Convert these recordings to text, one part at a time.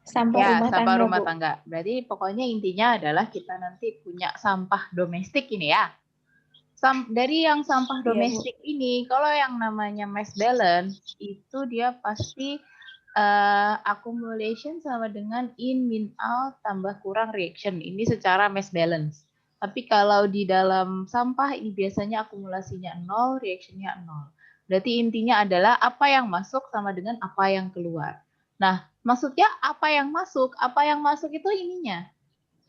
Sampah Ya, rumah sampah tangga, rumah Bu. tangga. Berarti pokoknya intinya adalah kita nanti punya sampah domestik ini ya. Dari yang sampah Iya, Bu. domestik ini, kalau yang namanya mass balance, itu dia pasti accumulation sama dengan in, min, out, tambah kurang reaction. Ini secara mass balance. Tapi kalau di dalam sampah ini biasanya akumulasinya 0, reactionnya 0. Berarti intinya adalah apa yang masuk sama dengan apa yang keluar. Nah, maksudnya apa yang masuk? Apa yang masuk itu ininya.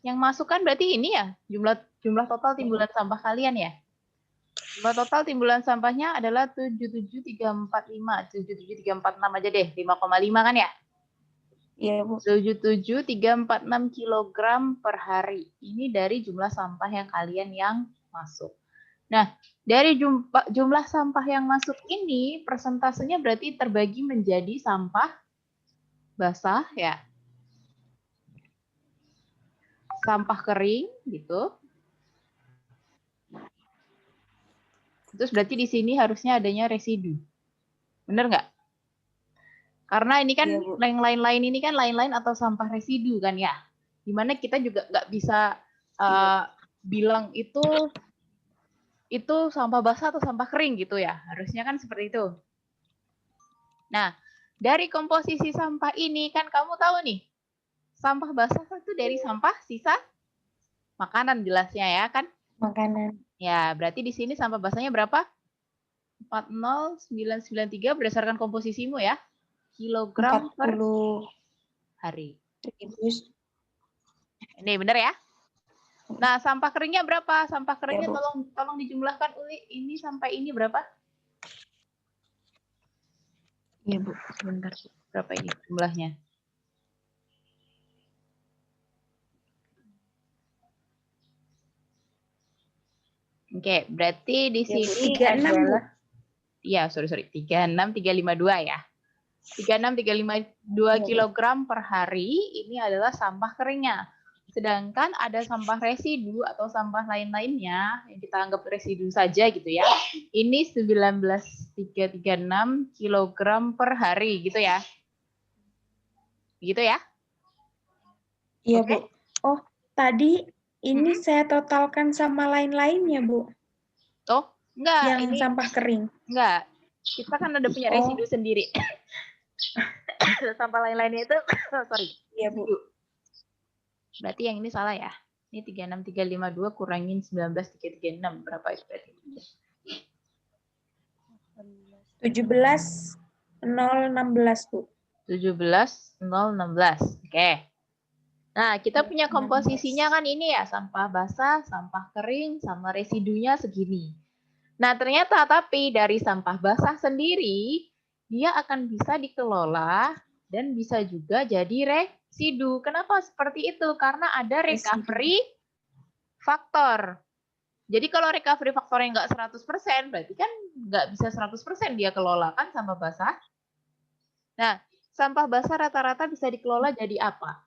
Yang masuk kan berarti ini ya, jumlah total timbulan sampah kalian ya. Jumlah total timbulan sampahnya adalah 77.345, 77.346 aja deh, 5,5 kan ya? Iya, Bu. 77.346 kilogram per hari. Ini dari jumlah sampah yang kalian yang masuk. Nah, dari jumlah sampah yang masuk ini, persentasenya berarti terbagi menjadi sampah basah ya, sampah kering gitu. Terus berarti di sini harusnya adanya residu. Bener nggak? Karena ini kan Iya, Bu. yang lain-lain ini kan lain-lain atau sampah residu kan ya. Dimana kita juga nggak bisa bilang itu sampah basah atau sampah kering gitu ya. Harusnya kan seperti itu. Nah, dari komposisi sampah ini kan kamu tahu nih, sampah basah itu dari sampah sisa makanan jelasnya ya kan? Makanan. Ya, berarti di sini sampah basahnya berapa? 40993 berdasarkan komposisimu ya. Kilogram per 40 hari. ribu. Ini benar ya? Nah, sampah keringnya berapa? Sampah keringnya Ya, Bu. tolong dijumlahkan Uli. Ini sampai ini berapa? Iya, Bu. Sebentar. Berapa ini jumlahnya? Oke, berarti di Ya, Bu. sini 36, adalah Bu. iya, sorry. 36352 ya. 36352 Iya, Bu. kilogram per hari ini adalah sampah keringnya. Sedangkan ada sampah residu atau sampah lain-lainnya yang kita anggap residu saja gitu ya. Ini 19.336 kilogram per hari gitu ya. Gitu ya. Iya, Oke? Bu. Oh, tadi ini saya totalkan sama lain-lainnya, Bu. Oh, enggak, Yang ini sampah kering. enggak. Kita kan ada punya Oh, residu sendiri. Sampah lain-lainnya itu, sorry, iya, Bu. residu. Berarti yang ini salah ya. Ini 36352 kurangin 19336. Berapa itu berarti? 17.016, Bu. 17.016. Oke. Nah, kita punya 16. komposisinya kan ini ya, sampah basah, sampah kering, sama residunya segini. Nah, ternyata tapi dari sampah basah sendiri, dia akan bisa dikelola dan bisa juga jadi residu. Kenapa seperti itu? Karena ada recovery faktor. Jadi kalau recovery faktornya nggak 100%, berarti kan nggak bisa 100% dia kelola kan sampah basah. Nah, sampah basah rata-rata bisa dikelola jadi apa?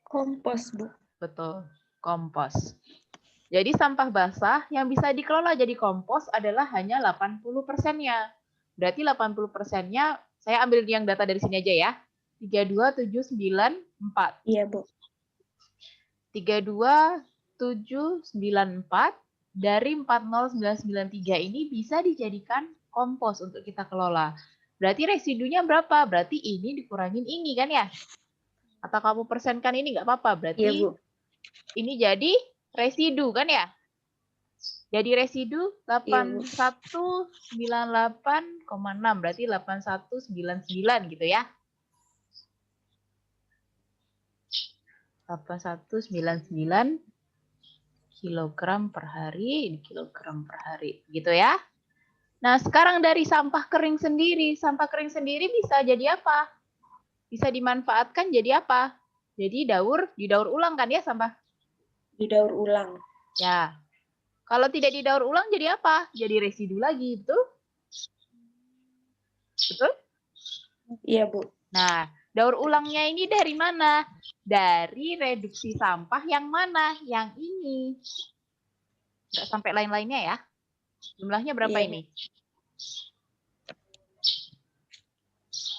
Kompos, Bu. Betul, kompos. Jadi sampah basah yang bisa dikelola jadi kompos adalah hanya 80%-nya. Berarti 80%-nya, saya ambil yang data dari sini aja ya. 32794. Iya, Bu. 32794 dari 40993 ini bisa dijadikan kompos untuk kita kelola. Berarti residunya berapa? Berarti ini dikurangin ini kan ya? Atau kamu persenkan ini nggak apa-apa. Berarti Iya, Bu. ini jadi residu kan ya? Jadi residu 8198,6. Berarti 8199 gitu ya. 8199 kilogram per hari, kilogram per hari, gitu ya. Nah, sekarang dari sampah kering sendiri bisa jadi apa? Bisa dimanfaatkan jadi apa? Jadi didaur ulang kan ya sampah? Didaur ulang. Ya. Kalau tidak didaur ulang jadi apa? Jadi residu lagi, betul? Betul? Iya, Bu. Nah, daur ulangnya ini dari mana? Dari reduksi sampah yang mana? Yang ini. Nggak sampai lain-lainnya ya. Jumlahnya berapa Iya, ini?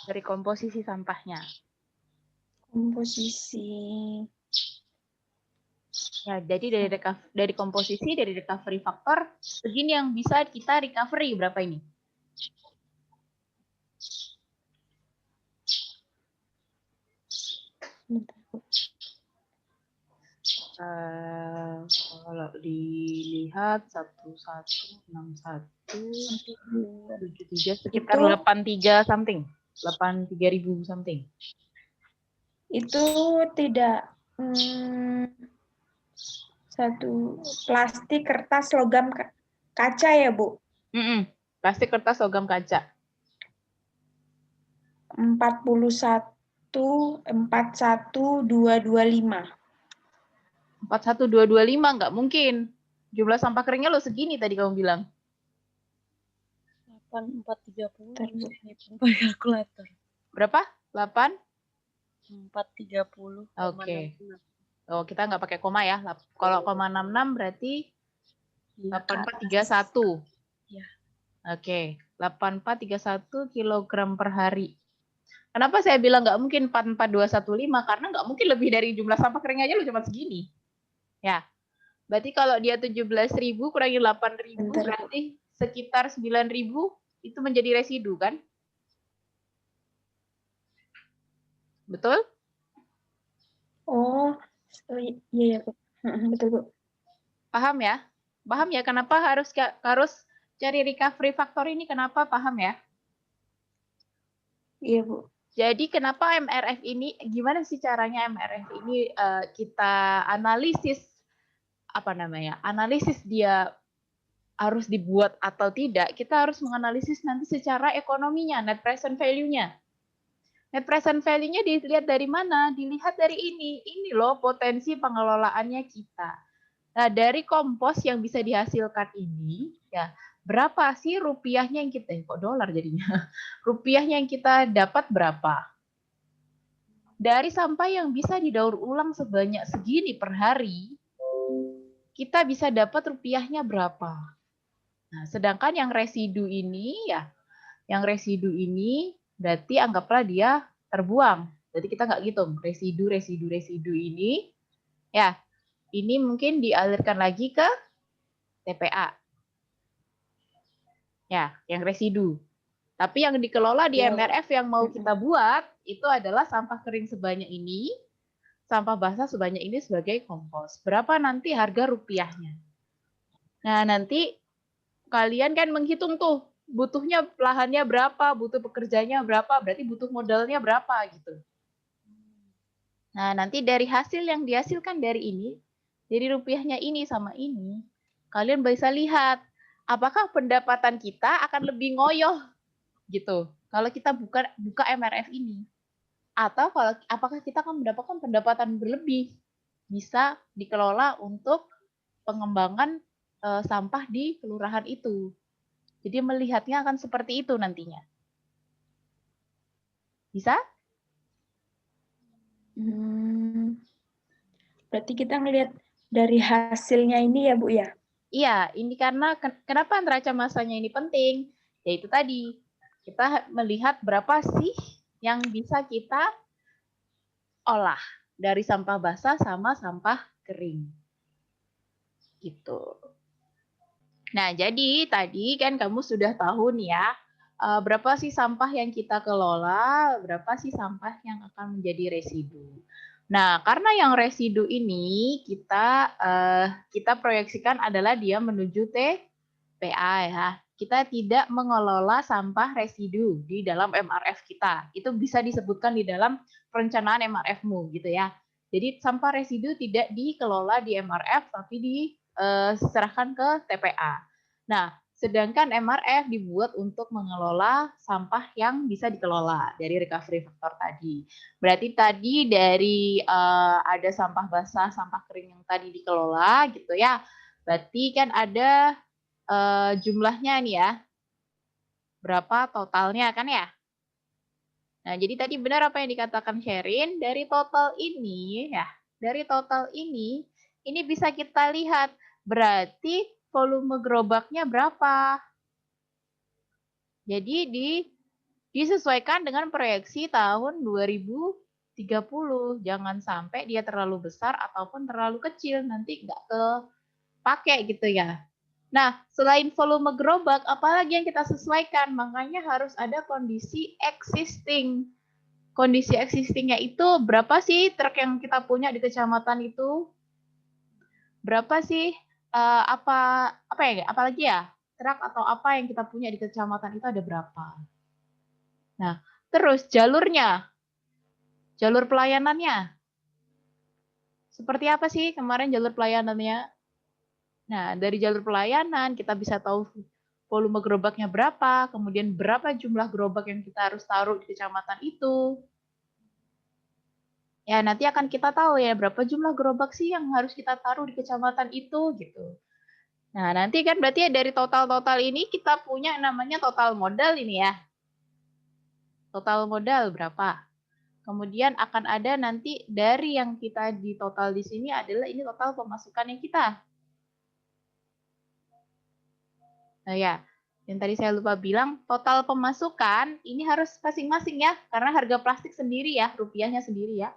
dari komposisi sampahnya. Komposisi. Ya, jadi dari komposisi, dari recovery factor, segini yang bisa kita recovery, berapa ini? Kalau dilihat 1161 sekitar 83 something, 83.000 something. Itu tidak satu plastik, kertas, logam kaca ya, Bu? Plastik, kertas, logam kaca. 41225. 41225 nggak mungkin. Jumlah sampah keringnya lo segini tadi kamu bilang. 8430 pakai kalkulator. Berapa? 8? 430. Oke. Oh, kita nggak pakai koma ya. Kalau koma 66 berarti 8431. Ya. Oke, 8431 kilogram per hari. Kenapa saya bilang nggak mungkin 44215? Karena nggak mungkin lebih dari jumlah sampah kering aja lu cuma segini. Ya. Berarti kalau dia 17.000 kurangi 8.000 berarti sekitar 9.000 itu menjadi residu kan? Betul? Oh, iya, Bu. Betul, Bu. Paham ya? Paham ya kenapa harus cari recovery factor ini? Kenapa paham ya? Iya, Bu. Jadi kenapa MRF ini, gimana sih caranya MRF ini kita analisis, analisis dia harus dibuat atau tidak, kita harus menganalisis nanti secara ekonominya, net present value-nya. Net present value-nya dilihat dari mana? Dilihat dari ini loh potensi pengelolaannya kita. Nah, dari kompos yang bisa dihasilkan ini, ya berapa sih rupiahnya yang kita, kok dolar jadinya, rupiahnya yang kita dapat berapa? Dari sampah yang bisa didaur ulang sebanyak segini per hari, kita bisa dapat rupiahnya berapa? Nah, sedangkan yang residu ini berarti anggaplah dia terbuang. Jadi kita nggak hitung residu ini, ya ini mungkin dialirkan lagi ke TPA. Ya, yang residu. Tapi yang dikelola di MRF yang mau kita buat itu adalah sampah kering sebanyak ini, sampah basah sebanyak ini sebagai kompos. Berapa nanti harga rupiahnya? Nah, nanti kalian kan menghitung tuh, butuhnya lahannya berapa, butuh pekerjanya berapa, berarti butuh modalnya berapa gitu. Nah, nanti dari hasil yang dihasilkan dari ini, dari rupiahnya ini sama ini, kalian bisa lihat apakah pendapatan kita akan lebih ngoyoh gitu kalau kita buka MRF ini, atau apakah kita akan mendapatkan pendapatan berlebih bisa dikelola untuk pengembangan sampah di kelurahan itu. Jadi melihatnya akan seperti itu nantinya. Bisa? Berarti kita ngelihat dari hasilnya ini ya, Bu ya? Iya, ini karena kenapa neraca massanya ini penting? Yaitu tadi, kita melihat berapa sih yang bisa kita olah dari sampah basah sama sampah kering. Gitu. Nah, jadi tadi kan kamu sudah tahu nih ya, berapa sih sampah yang kita kelola, berapa sih sampah yang akan menjadi residu. Nah, karena yang residu ini kita proyeksikan adalah dia menuju TPA ya. Kita tidak mengelola sampah residu di dalam MRF kita. Itu bisa disebutkan di dalam perencanaan MRF-mu gitu ya. Jadi sampah residu tidak dikelola di MRF tapi diserahkan ke TPA. Nah, sedangkan MRF dibuat untuk mengelola sampah yang bisa dikelola dari recovery factor tadi. Berarti tadi dari ada sampah basah, sampah kering yang tadi dikelola gitu ya. Berarti kan ada jumlahnya nih ya. Berapa totalnya kan ya? Nah, jadi tadi benar apa yang dikatakan Sherin, dari total ini ya, dari total ini bisa kita lihat berarti volume gerobaknya berapa. Jadi Disesuaikan dengan proyeksi tahun 2030. Jangan sampai dia terlalu besar ataupun terlalu kecil, nanti nggak kepake gitu ya. Nah, selain volume gerobak, apalagi yang kita sesuaikan? Makanya harus ada kondisi existing. Kondisi existingnya itu berapa sih truk yang kita punya di kecamatan itu? Berapa sih apa ya? Apalagi ya truk atau apa yang kita punya di kecamatan itu ada berapa? Nah, terus jalurnya, jalur pelayanannya. Seperti apa sih kemarin jalur pelayanannya? Nah, dari jalur pelayanan kita bisa tahu volume gerobaknya berapa, kemudian berapa jumlah gerobak yang kita harus taruh di kecamatan itu. Ya, nanti akan kita tahu ya berapa jumlah gerobak sih yang harus kita taruh di kecamatan itu gitu. Nah, nanti kan berarti dari total-total ini kita punya namanya total modal ini ya. Total modal berapa? Kemudian akan ada nanti dari yang kita di total di sini adalah ini total pemasukannya kita. Nah ya, yang tadi saya lupa bilang, total pemasukan ini harus masing-masing ya, karena harga plastik sendiri ya, rupiahnya sendiri ya.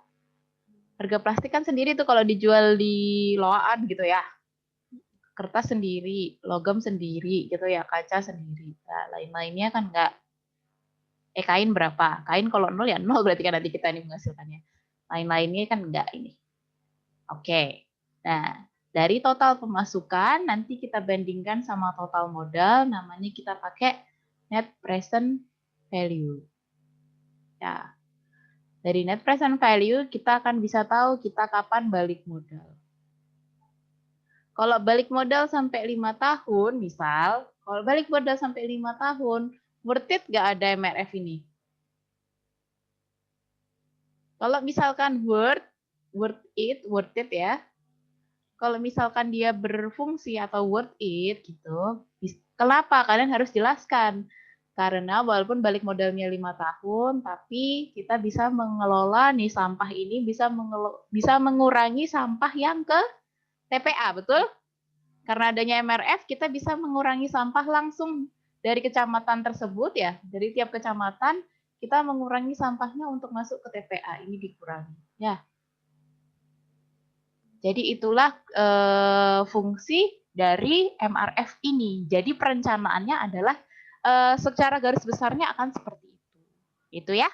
Harga plastik kan sendiri tuh kalau dijual di loaan gitu ya. Kertas sendiri, logam sendiri gitu ya, kaca sendiri. Nah, lain-lainnya kan enggak. Kain berapa? Kain kalau 0 ya 0 berarti kan nanti kita ini menghasilkannya. Lain-lainnya kan enggak ini. Oke. Nah, dari total pemasukan nanti kita bandingkan sama total modal, namanya kita pakai net present value. Ya. Dari net present value kita akan bisa tahu kita kapan balik modal. Kalau balik modal sampai 5 tahun, misal, kalau balik modal sampai 5 tahun, worth it nggak ada MRF ini? Kalau misalkan worth it ya. Kalau misalkan dia berfungsi atau worth it gitu, kenapa? Kalian harus jelaskan. Karena walaupun balik modalnya 5 tahun, tapi kita bisa mengelola nih sampah ini, bisa mengurangi sampah yang ke TPA, betul? Karena adanya MRF, kita bisa mengurangi sampah langsung dari kecamatan tersebut ya, dari tiap kecamatan, kita mengurangi sampahnya untuk masuk ke TPA, ini dikurangi. Ya. Jadi itulah fungsi dari MRF ini. Jadi perencanaannya adalah secara garis besarnya akan seperti itu. Itu ya.